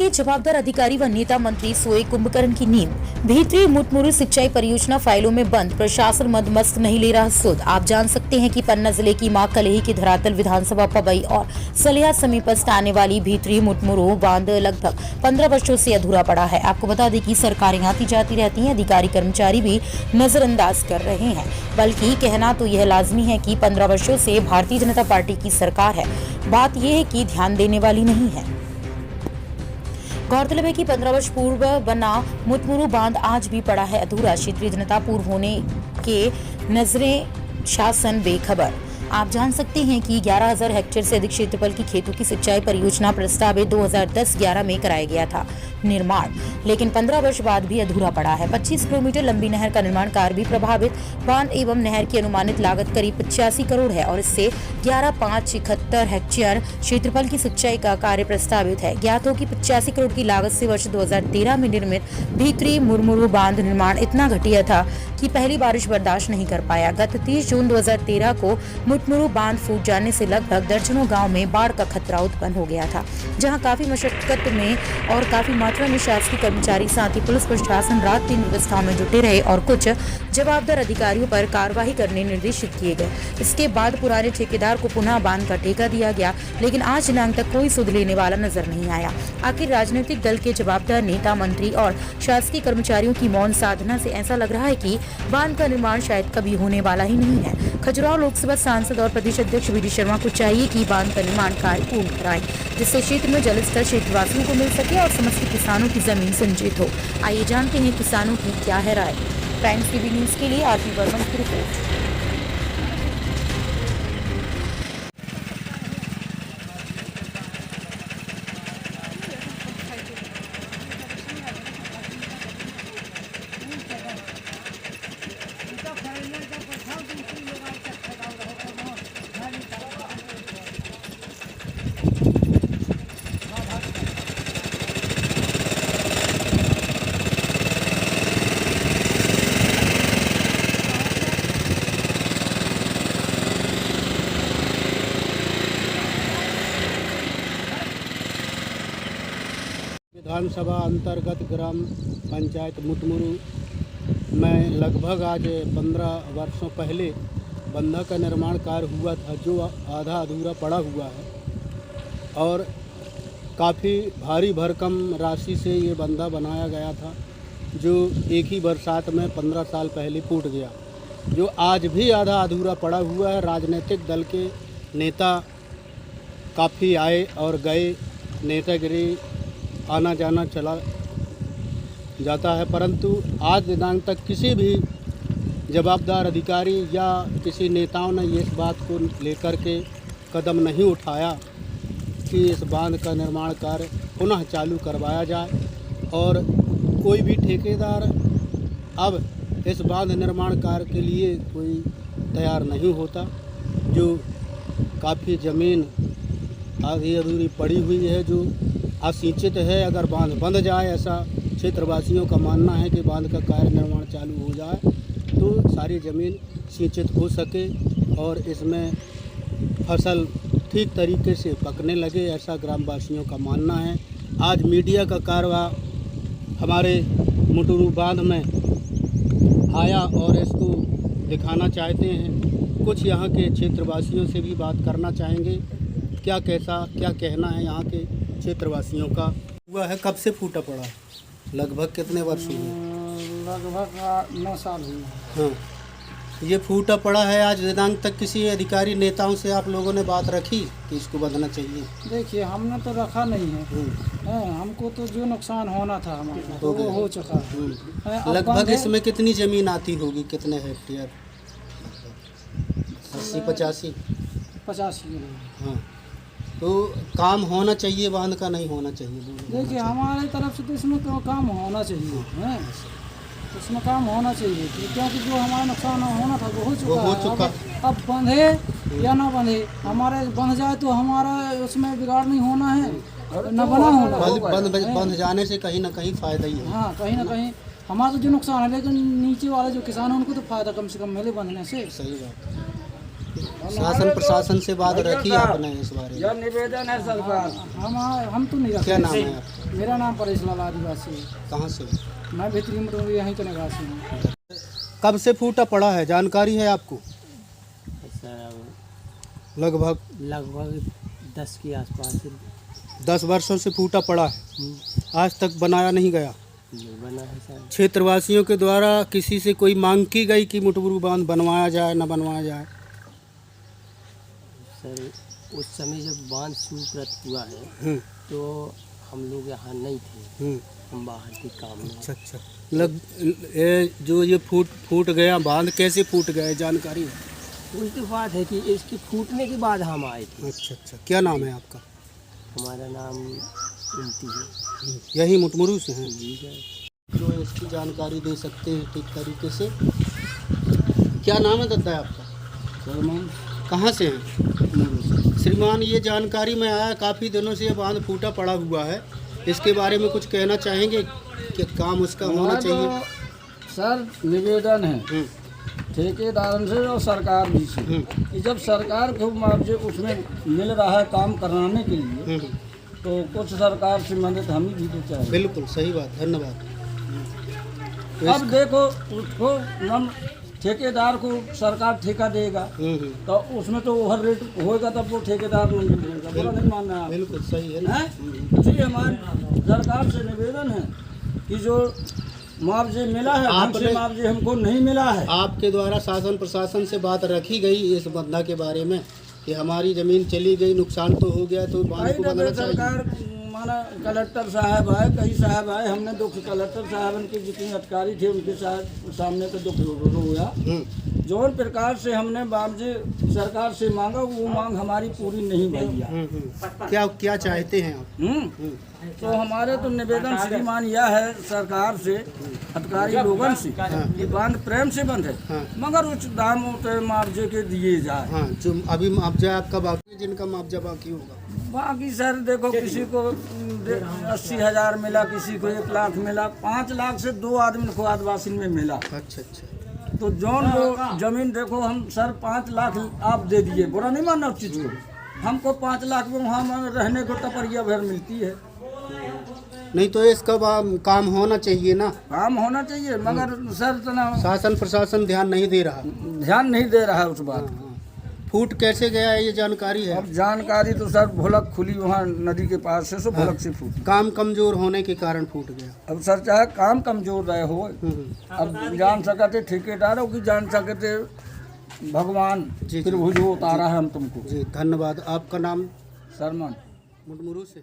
के जवाबदार अधिकारी व नेता मंत्री सोए कुंभकर्ण की नींद। भीतरी मुटमुरु सिंचाई परियोजना फाइलों में बंद, प्रशासन मदमस्त नहीं ले रहा सुध। आप जान सकते हैं कि पन्ना जिले की मां कलेही की धरातल विधानसभा पबई और सलिया समीपस्थ आने वाली भीतरी मुटमुरु बांध लगभग 15 वर्षों से अधूरा पड़ा है। आपको बता दें कि सरकारें आती जाती रहती हैं, अधिकारी कर्मचारी भी नजरअंदाज कर रहे हैं। बल्कि कहना तो यह लाजमी है कि 15 वर्षों से भारतीय जनता पार्टी की सरकार है, बात यह है कि ध्यान देने वाली नहीं है। गौरतलब है कि 15 वर्ष पूर्व बना मुटमुरु बांध आज भी पड़ा है अधूरा। क्षेत्रीय जनता पूर्व होने के नजरे शासन बेखबर। आप जान सकते हैं कि 11,000 हेक्टेयर से अधिक क्षेत्रफल की खेतों की सिंचाई परियोजना प्रस्तावित 2010-11 में कराया गया था निर्माण, लेकिन 15 वर्ष बाद भी अधूरा पड़ा है। 25 किलोमीटर लंबी नहर का निर्माण कार्य भी प्रभावित। बांध एवं नहर की अनुमानित लागत करीब 85 करोड़ है और इससे 11,571 हेक्टेयर क्षेत्रफल की सिंचाई का कार्य प्रस्तावित है। ज्ञात हो कि 85 करोड़ की लागत से वर्ष 2013 में निर्मित भीतरी मुटमुरु बांध निर्माण इतना घटिया था कि पहली बारिश बर्दाश्त नहीं कर पाया। गत 30 जून 2013 को मुटमुरु बांध फूट जाने से लगभग दर्जनों गांव में बाढ़ का खतरा उत्पन्न हो गया था, जहां काफी मशक्कत में और काफी मात्रा में शासकीय कर्मचारी साथ ही पुलिस प्रशासन रात दिन व्यवस्था में जुटे रहे और कुछ जवाबदार अधिकारियों पर कार्रवाई करने निर्देशित किए गए। इसके बाद पुराने ठेकेदार को पुनः बांध का ठेका दिया गया, लेकिन आज दिनांक तक कोई सुध लेने वाला नजर नहीं आया। आखिर राजनीतिक दल के जवाबदार नेता, मंत्री और शासकीय कर्मचारियों की मौन साधना से ऐसा लग रहा है कि बांध का निर्माण शायद कभी होने वाला ही नहीं है। खजुराहो लोकसभा सांसद और प्रदेश अध्यक्ष वी डी शर्मा को चाहिए कि बांध का निर्माण कार्य पूर्ण कराएं, जिससे क्षेत्र में जलस्तर क्षेत्रवासियों को मिल सके और समस्त किसानों की जमीन संचित हो। आइए जानते हैं किसानों की क्या है राय। टाइम्स टीवी न्यूज के लिए आरती वर्मन की रिपोर्ट। विधानसभा अंतर्गत ग्राम पंचायत मुटमुरु में लगभग आज 15 वर्षों पहले बंधा का निर्माण कार्य हुआ था, जो आधा अधूरा पड़ा हुआ है और काफ़ी भारी भरकम राशि से ये बंधा बनाया गया था, जो एक ही बरसात में 15 साल पहले टूट गया, जो आज भी आधा अधूरा पड़ा हुआ है। राजनीतिक दल के नेता काफ़ी आए और गए, नेतागिरी आना जाना चला जाता है, परंतु आज दिनांक तक किसी भी जवाबदार अधिकारी या किसी नेताओं ने इस बात को लेकर के कदम नहीं उठाया कि इस बांध का निर्माण कार्य पुनः चालू करवाया जाए और कोई भी ठेकेदार अब इस बांध निर्माण कार्य के लिए कोई तैयार नहीं होता, जो काफ़ी ज़मीन आधी अधूरी पड़ी हुई है, जो असिंचित है। अगर बांध बंद जाए, ऐसा क्षेत्रवासियों का मानना है कि बांध का कार्य निर्माण चालू हो जाए तो सारी ज़मीन सिंचित हो सके और इसमें फसल ठीक तरीके से पकने लगे, ऐसा ग्रामवासियों का मानना है। आज मीडिया का कार्रवाई हमारे मुटमुरु बांध में आया और इसको दिखाना चाहते हैं। कुछ यहाँ के क्षेत्रवासियों से भी बात करना चाहेंगे, क्या कहना है यहाँ के क्षेत्रवासियों का। हुआ है, कब से फूटा पड़ा है? लगभग कितने वर्ष हुए? लगभग 9 साल हुए। हाँ, ये फूटा पड़ा है। आज दिनांक तक किसी अधिकारी नेताओं से आप लोगों ने बात रखी कि इसको बंधना चाहिए? देखिए, हमने तो रखा नहीं है, हमको तो जो नुकसान होना था हमारा तो वो हो चुका है। लगभग इसमें कितनी ज़मीन आती होगी, कितने हेक्टेयर? 80-85? 85। हाँ, तो काम होना चाहिए, बांध का नहीं होना चाहिए? देखिए, हमारे तरफ से तो इसमें काम होना चाहिए है, इसमें काम होना चाहिए, क्योंकि जो हमारा नुकसान होना था वो हो चुका है। अब बंधे या ना बंधे, हमारे बंध जाए तो हमारा उसमें बिगाड़ नहीं होना है, न बना होना। बंध जाने से कहीं ना कहीं फ़ायदा ही है। हाँ, कहीं ना कहीं हमारा तो जो नुकसान है, लेकिन नीचे वाले जो किसान हैं उनको तो फ़ायदा कम से कम मिले बंधने से। सही बात है। शासन प्रशासन से बात रखी आपने इस बारे में? यह निवेदन है सरकार। हम तो नहीं रखते। क्या नाम है आपका? मेरा नाम परेश लाल आदिवासी है। कहाँ से? मैं भित्री मुटमुरी यहीं का निवासी हूँ। कब से फूटा पड़ा है, जानकारी है आपको? सर लगभग 10 के आसपास 10 वर्षों से फूटा पड़ा है, आज तक बनाया नहीं गया। बना है सर। क्षेत्रवासियों के द्वारा किसी से कोई मांग की गई कि मुटमुरू बांध बनवाया जाए न बनवाया जाए? सर उस समय जब बांध स्वीकृत हुआ है हम्म, तो हम लोग यहाँ नहीं थे, हम्म, हम बाहर के काम में। अच्छा। जो ये फूट गया बांध, कैसे फूट गया, जानकारी है? उसकी बात है कि इसके फूटने के बाद हम आए थे। अच्छा। क्या नाम है आपका? हमारा नाम इम्ती है। यही मुटमुरू से हैं? जी सर। जो इसकी जानकारी दे सकते हैं ठीक तरीके से। क्या नाम है दादा आपका? सरमान कहाँ से हैं? श्रीमान, ये जानकारी में आया काफ़ी दिनों से ये बांध फूटा पड़ा हुआ है, इसके बारे में कुछ कहना चाहेंगे कि काम उसका होना चाहिए? सर निवेदन है हम्म, ठेकेदारों से और सरकार भी से कि जब सरकार को मुआवजे उसमें मिल रहा है काम कराने के लिए, तो कुछ सरकार से मदद हम ही भी तो चाहिए। बिल्कुल सही बात, धन्यवाद। अब देखो उसको हम ठेकेदार को सरकार ठेका देगा तो उसमें तो ओवर रेट होएगा, तब वो ठेकेदार नहीं मिलेगा। बुरा नहीं मानना है आप। बिल्कुल सही है ना? इसलिए हमारे सरकार से निवेदन है कि जो मुआवजे मिला है ढंग से मुआवजे हमको नहीं मिला है। आपके द्वारा शासन प्रशासन से बात रखी गई इस बंधा के बारे में कि हमारी ज़मीन चली गई, नुकसान तो हो गया, तो बांध को बदलना चाहिए? सरकार माना कलेक्टर साहब आए, कई साहब आए, हमने दुख कलेक्टर साहब के जितने अधिकारी थे उनके सामने तो दुख रोया। जो प्रकार से हमने मुआवजे सरकार से मांगा वो मांग हमारी पूरी नहीं भैया। क्या चाहते हैं आप? तो हमारे तो निवेदन श्रीमान यह है सरकार से, अधिकारी लोगों से कि बांध प्रेम से बंधे, मगर उच्च दाम मुआवजे के दिए जाए। हाँ, जो अभी मुआवजा आपका बाकी, जिनका मुआवजा बाकी होगा बाकी सर देखो किसी को 80,000 मिला, किसी को 1 लाख मिला, 5 लाख से 2 आदमी को आदिवासी में मिला। अच्छा। तो जौन वो जमीन देखो हम सर 5 लाख आप दे दिए, बुरा नहीं मानना उस चीज़ को। हमको 5 लाख में वहाँ रहने को टपरिया भर मिलती है। नहीं तो इसका काम होना चाहिए ना? काम होना चाहिए, मगर सर तना शासन प्रशासन ध्यान नहीं दे रहा। ध्यान नहीं दे रहा है उस बात। फूट कैसे गया है ये जानकारी है? अब जानकारी तो सर भुलक खुली वहाँ नदी के पास से, सो भुलक से फूटी। काम कमजोर होने के कारण फूट गया। अब सर चाहे काम कमजोर रहे हो, अब जान सकते ठेकेदारों की, जान सकते भगवान जी, फिर वो जो उतारा है हम तुमको। जी धन्यवाद। आपका नाम? सरमन मुटमुरू से?